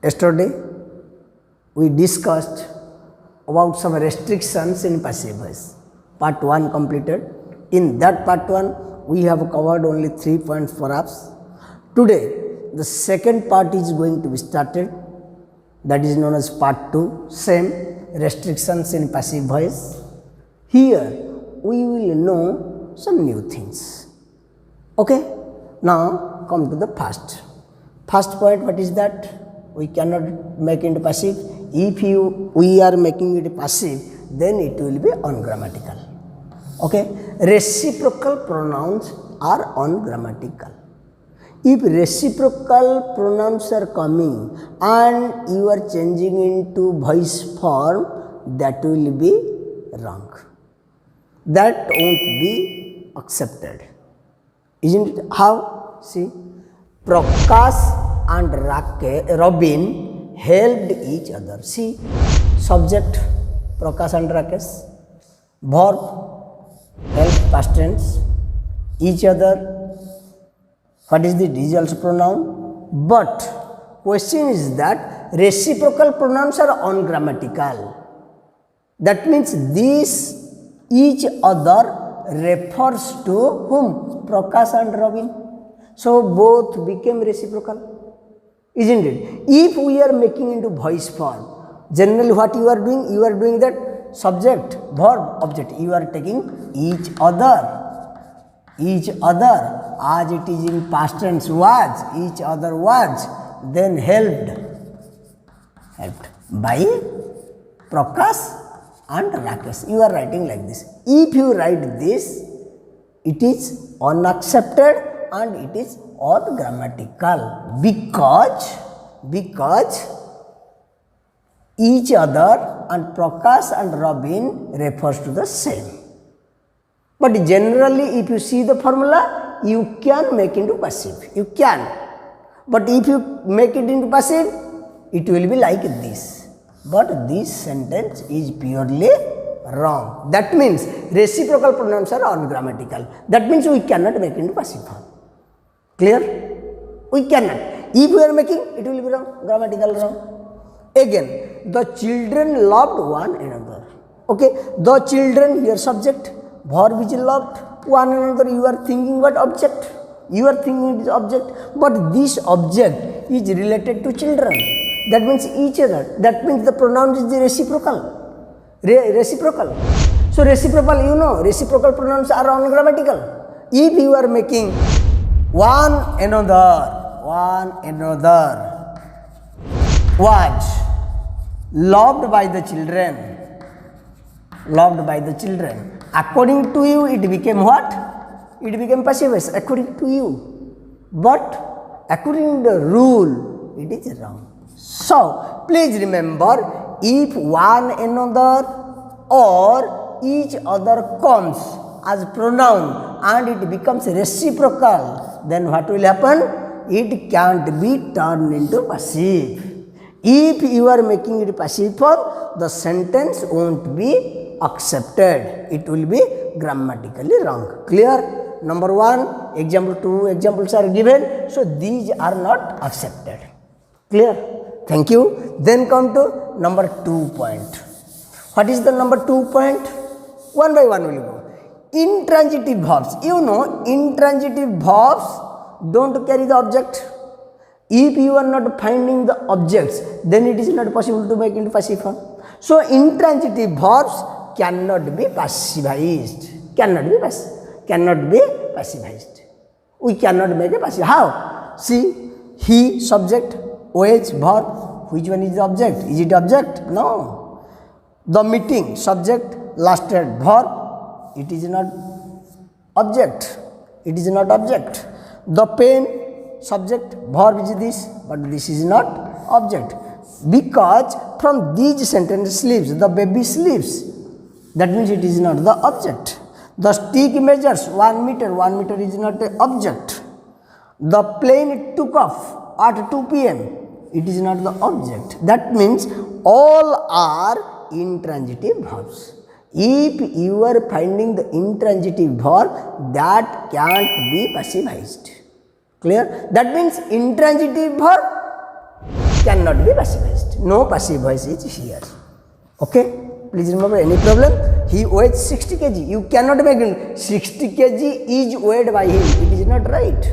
Yesterday we discussed about some restrictions in passive voice. Part 1 completed. In that part 1 we have covered only 3 points perhaps. Today the second part is going to be started, that is known as part 2, same restrictions in passive voice. Here we will know some new things. Okay, now come to the first point. What is that? We cannot make into passive. If we are making it passive, then it will be ungrammatical. Okay, reciprocal pronouns are ungrammatical. If reciprocal pronouns are coming and you are changing into voice form, that will be wrong. That won't be accepted. Isn't it? How? See, Prakash and Robin helped each other. See, subject Prakash and Rakesh, verb help past tense, each other. What is the result pronoun? But question is that reciprocal pronouns are ungrammatical. That means this each other refers to whom? Prakash and Robin. So both became reciprocal. Isn't it? If we are making into voice form, generally what you are doing? You are doing that subject, verb, object. You are taking each other. Each other, as it is in past tense, was, each other was, then helped by Prakash and Rakesh. You are writing like this. If you write this, it is unaccepted and it is ungrammatical because each other and Prakash and Robin refers to the same. But generally, if you see the formula, you can make into passive. You can. But if you make it into passive, it will be like this. But this sentence is purely wrong. That means reciprocal pronouns are ungrammatical. That means we cannot make into passive form. Clear? We cannot. If we are making, it will be wrong. Grammatical wrong. Again, the children loved one another. Okay, the children, here subject. Verb is loved one another. You are thinking what object? You are thinking it is object, but this object is related to children. That means each other. That means the pronoun is the reciprocal. Reciprocal. So reciprocal, you know, reciprocal pronouns are ungrammatical. If you are making one another was loved by the children. Loved by the children. According to you, it became what? It became passive voice, according to you. But according to the rule, it is wrong. So, please remember, if one another or each other comes as pronoun and it becomes reciprocal, then what will happen? It can't be turned into passive. If you are making it passive form, the sentence won't be accepted. It will be grammatically wrong. Clear? Number 1, example 2, examples are given. So these are not accepted. Clear? Thank you. Then come to number 2 point. What is the number 2 point? One by one we will go. Intransitive verbs. You know, intransitive verbs don't carry the object. If you are not finding the objects, then it is not possible to make into passive form. So intransitive verbs cannot be passivized. Cannot be passivized. We cannot make a passive. How? See, he subject, OH verb. Which one is the object? Is it object? No. The meeting subject, lasted verb. It is not object. It is not object. The pen subject, verb is this, but this is not object. Because from these sentence sleeps, the baby sleeps. That means it is not the object. The stick measures 1 meter. 1 meter is not an object. The plane took off at 2 p.m. It is not the object. That means all are intransitive verbs. If you are finding the intransitive verb, that can't be passivized. Clear? That means intransitive verb cannot be passivized. No passive voice is here. Okay? Please remember, any problem? He weighs 60 kg. You cannot make him 60 kg is weighed by him. It is not right.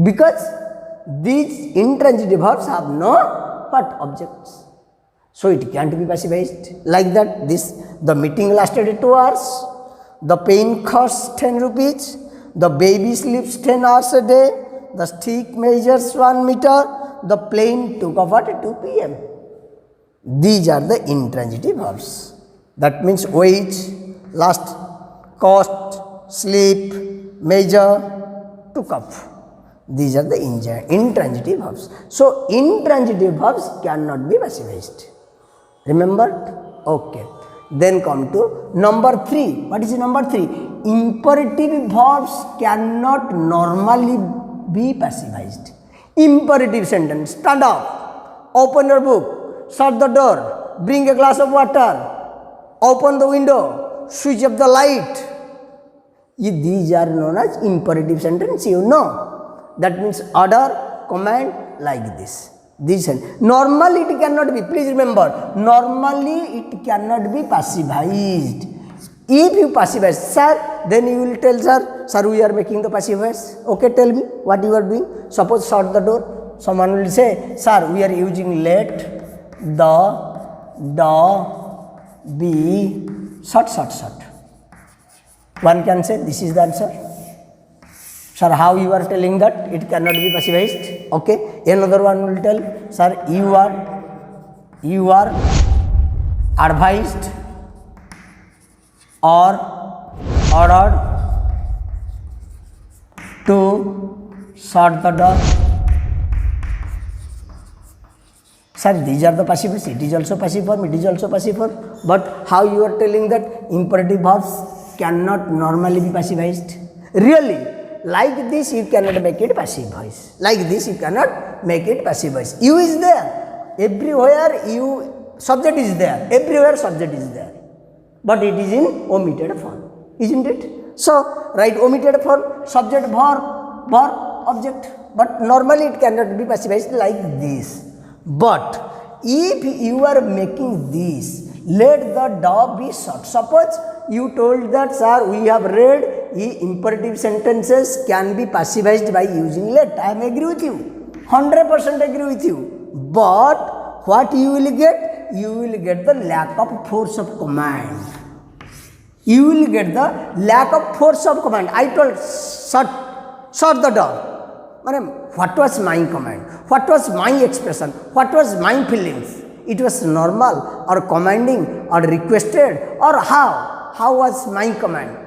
Because these intransitive verbs have no what objects. So it can't be passivized. Like that, the meeting lasted 2 hours. The pain costs 10 rupees. The baby sleeps 10 hours a day. The stick measures 1 meter. The plane took off at 2 p.m. These are the intransitive verbs. That means wage, last, cost, sleep, measure, took off. These are the intransitive verbs. So, intransitive verbs cannot be passivized. Remember? Okay. Then come to number 3. What is number 3? Imperative verbs cannot normally be passivized. Imperative sentence. Stand up. Open your book. Shut the door. Bring a glass of water. Open the window. Switch up the light. These are known as imperative sentence. You know. That means order, command, like this. Normally it cannot be. Please remember. Normally it cannot be passivized. If you passivize, sir, then you will tell, sir, we are making the passive voice. Okay, tell me what you are doing. Suppose shut the door. Someone will say, sir, we are using let the door be shut. One can say, this is the answer. Sir, how you are telling that it cannot be passivized? Okay. Another one will tell, sir, you are advised or ordered to shut the door. Sir, these are the passive verbs. It is also passive form. It is also passive form. But how you are telling that imperative verbs cannot normally be passivized? Really? Like this, you cannot make it passive voice. Like this, you cannot make it passive voice. You is there. Everywhere subject is there. Everywhere subject is there. But it is in omitted form. Isn't it? So, write omitted form, subject, verb, object. But normally it cannot be passivized like this. But if you are making this, let the door be shut. Suppose you told that, sir, we have read imperative sentences can be passivized by using let. I am agree with you. 100% agree with you. But what you will get? You will get the lack of force of command. You will get the lack of force of command. I told shut the door. What was my command? What was my expression? What was my feelings? It was normal or commanding or requested or how? How was my command?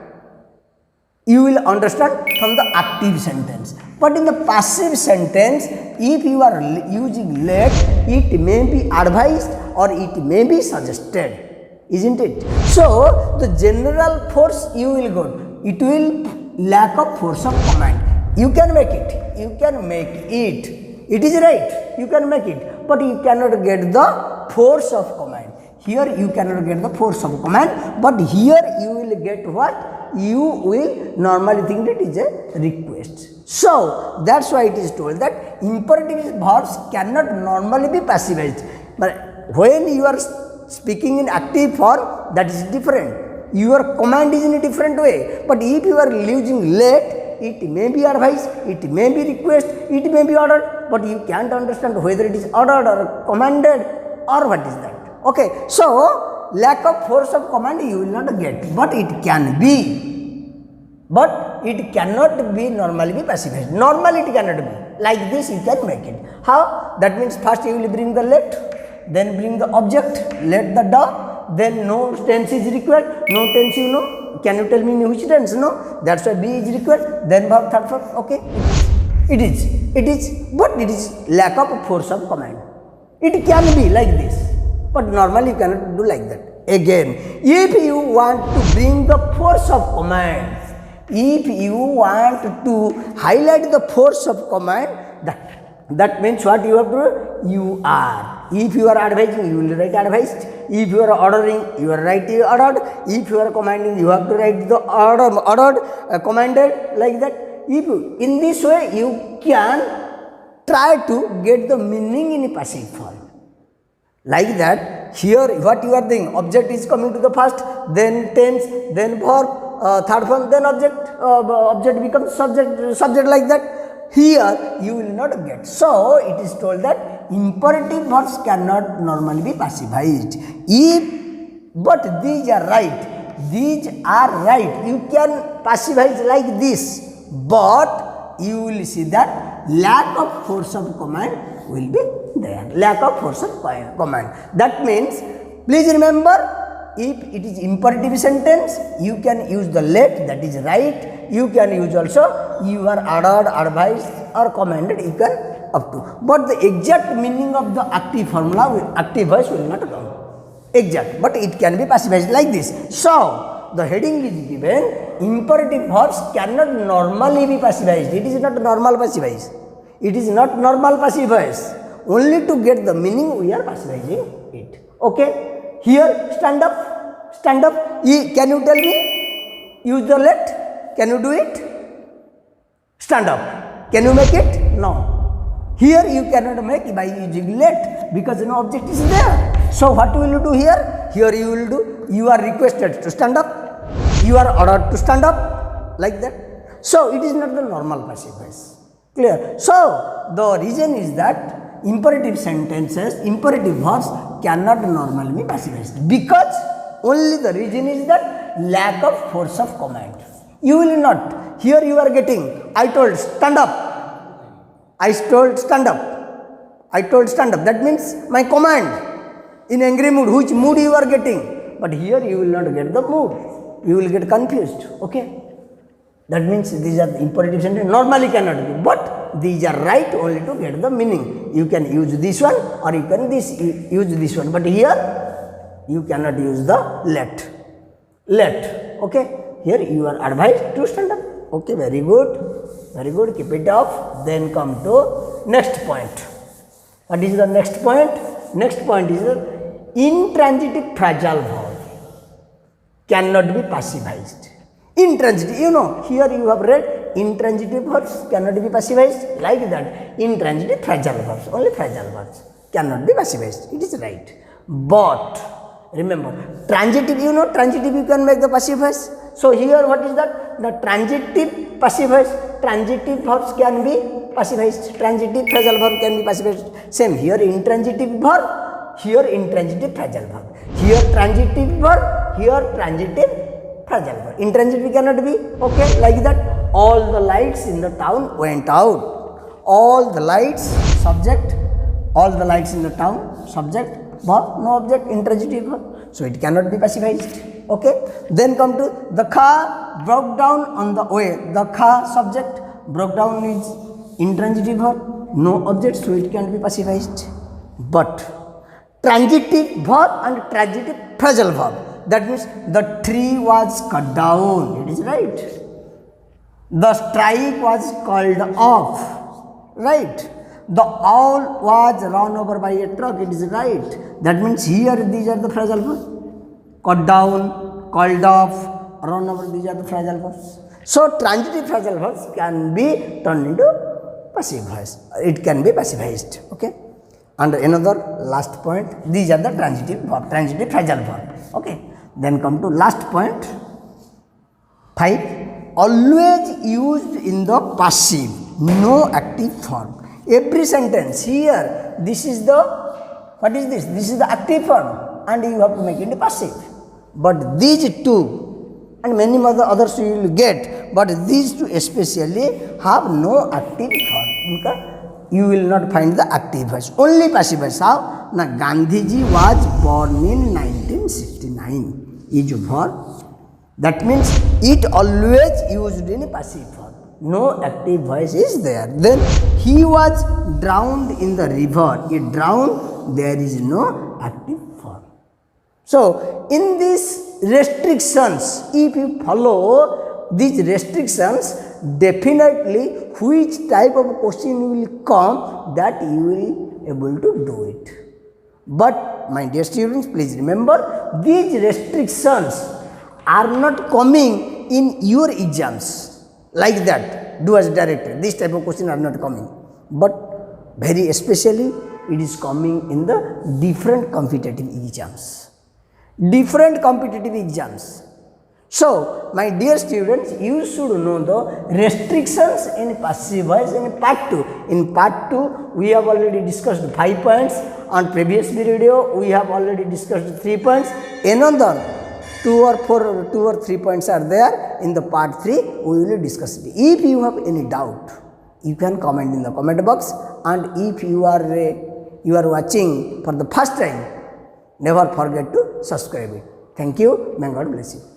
You will understand from the active sentence. But in the passive sentence, if you are using let, it may be advised or it may be suggested. Isn't it? So, the general force you will go. It will lack of force of command. You can make it. You can make it. It is right. You can make it. But you cannot get the force of command. Here you cannot get the force of command. But here you will get what? You will normally think that it is a request. So, that's why it is told that imperative verbs cannot normally be passivized. But when you are speaking in active form, that is different. Your command is in a different way. But if you are using let, it may be advised, it may be request, it may be ordered, but you can't understand whether it is ordered or commanded or what is that. Okay, so lack of force of command you will not get, but it can be. But it cannot be normally be passivized. Normally it cannot be. Like this you can make it. How? That means first you will bring the let, then bring the object, let the dog, then no tense is required, no tense you know. Can you tell me in which tense? No. That's why be is required, then verb, third verb. Okay. It is, but it is lack of force of command. It can be like this, but normally you cannot do like that. Again, if you want to bring the force of command, if you want to highlight the force of command, that means what you have to do? You are. If you are advising, you will write advised. If you are ordering, you will write ordered. If you are commanding, you have to write the ordered, commanded, like that. If you, in this way, you can try to get the meaning in passive form. Like that, here what you are doing, object is coming to the first, then tense, then verb, third form, then object, object becomes subject like that. Here you will not get. So it is told that imperative verbs cannot normally be passivized. But these are right. These are right. You can passivize like this, but you will see that lack of force of command will be there. Lack of force of command. That means, please remember, if it is imperative sentence, you can use the let, that is right. You can use also you are ordered, advised or commanded, you can up to. But the exact meaning of the active formula, active voice will not come. Exact, but it can be passivized like this. So, the heading is given, imperative verbs cannot normally be passivized. It is not normal passivized. It is not normal passive voice. Only to get the meaning we are passivizing it. Okay? Here, stand up. Stand up. Can you tell me? Use the let. Can you do it? Stand up. Can you make it? No. Here you cannot make it by using let because no object is there. So what will you do here? Here you will do, you are requested to stand up. You are ordered to stand up like that. So it is not the normal passive voice. Clear? So the reason is that imperative sentences, imperative verbs cannot normally be passivized because only the reason is that lack of force of command. You will not. Here you are getting, I told stand up. I told stand up. I told stand up. That means my command. In angry mood, which mood you are getting? But here you will not get the mood. You will get confused. Okay? That means these are the imperative sentences. Normally cannot be. But these are right only to get the meaning. You can use this one or you can use this one. But here you cannot use the let. Let. Okay? Here you are advised to stand up. Okay, very good. Very good. Keep it up. Then come to next point. What is the next point? Next point is the intransitive phrasal verb cannot be passivized. Intransitive, you know, here you have read intransitive verbs cannot be passivized like that. Intransitive phrasal verbs, only phrasal verbs cannot be passivized. It is right. But remember, transitive, you know, transitive you can make the passive voice. So here what is that? The transitive passive voice, transitive verbs can be passivized. Transitive phrasal verb can be passivized. Same here, intransitive verb, here intransitive phrasal verb. Here transitive verb, here transitive phrasal verb. Intransitive cannot be. Okay, like that. All the lights in the town went out. All the lights, subject. All the lights in the town, subject. Verb, no object, intransitive verb. So it cannot be passivized. Okay. Then come to the car broke down on the way. The car subject, broke down is intransitive verb, no object, so it can be passivized. But transitive verb and transitive phrasal verb, that means the tree was cut down, it is right. The strike was called off, right. The owl was run over by a truck, it is right. That means here these are the phrasal verbs. Cut down, called off, run over, these are the phrasal verbs. So transitive phrasal verbs can be turned into passive voice. It can be passivized. Okay. And another last point, these are the transitive verb, transitive phrasal verb. Okay. Then come to last point. 5. Always used in the passive, no active form. Every sentence here, this is the, what is this? This is the active form and you have to make it passive. But these two and many others you will get, but these two especially have no active form. You will not find the active voice, only passive voice. How? Now Gandhiji was born in 1969 is verb. That means it always used in a passive form. No active voice is there. Then he was drowned in the river. He drowned, there is no active form. So in these restrictions, if you follow these restrictions, definitely which type of question will come, that you will able to do it. But my dear students, please remember, these restrictions are not coming in your exams like that. Do as directed. This type of question are not coming. But Very especially, it is coming in the different competitive exams. Different competitive exams. So, my dear students, you should know the restrictions in passive voice in part 2. In part 2, we have already discussed 5 points. On previous video, we have already discussed 3 points. Another 2 or 3 points are there. In the part 3, we will discuss it. If you have any doubt, you can comment in the comment box. And if you are watching for the first time, never forget to subscribe it. Thank you. May God bless you.